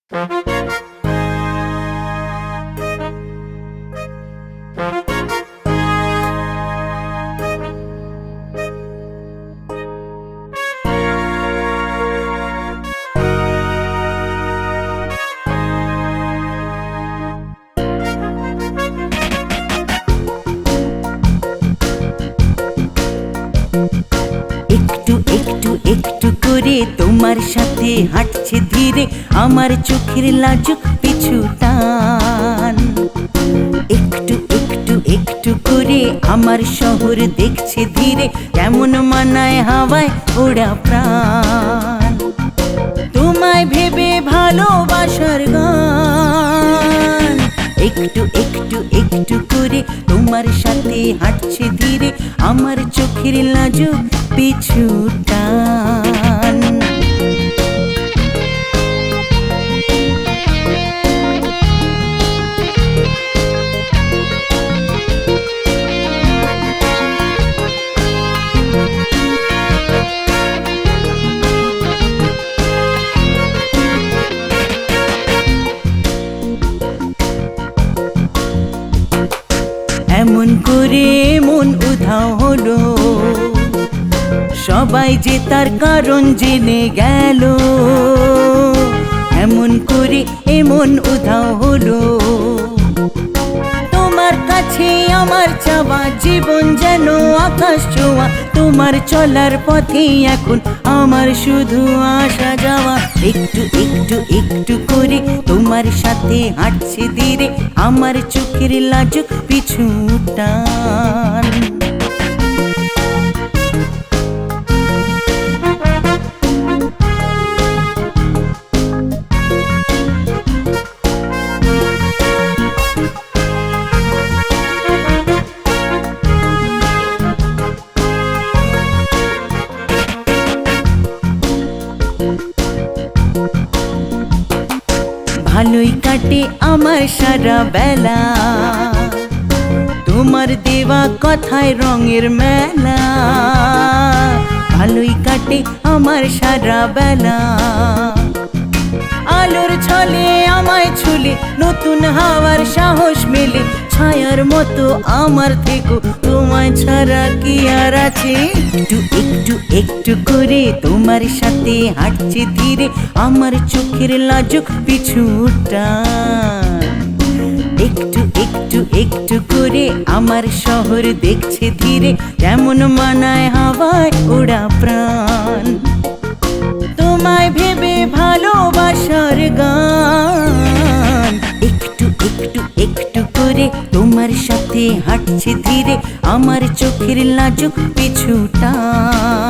একটু একটু একটু করে তোমার সাথে হাঁটছে ধীরে আমার চোখের লাজুক পিছু টান। একটু একটু একটু করে আমার শহর দেখছে ধীরে কেমন মানায় হাওয়ায় ওড়া প্রাণ। তোমায় ভেবে ভালোবাসার গান একটু একটু একটু করে তোমার সাথে হাঁটছে ধীরে আমার চোখের লাজুক পিছু টান। এমন করে মন উধাও হলো, সবাই যে তার কারণ জেনে গেল। এমন করে এমন উধাও হলো, তোমার কাছে আমার চাওয়া জীবন যেন আকাশ ছোঁয়া। তোমার চলার পথে এখন আমার শুধু আসা যাওয়া। একটু একটু একটু করে তোমার সাথে হাঁটছে ধীরে আমার চোখের লাজুক পিছু টান। ভালোই কাটে আমার সারা বেলা, তোমার দেওয়া কথায় রঙের মেলা। ভালোই কাটে আমার সারা বেলা, আলোর ছলে আমায় ছুলে নতুন হাওয়ার সাহস মেলে। ছায়ার মতো আমার থেকো তোমায় ছাড়া কি আর আছে। একটু একটু একটু করে তোমার সাথে হাঁটছে ধীরে আমার চোখের লাজুক পিছু টান। একটু একটু একটু করে আমার শহর দেখছে ধীরে কেমন মানায় হাওয়ায় ওড়া প্রাণ। তোমায় ভেবে ভালোবাসার গান একটু একটু একটু করে তোমার সাথে হাঁটছে ধীরে আমার চোখের লাজুক পিছু টান।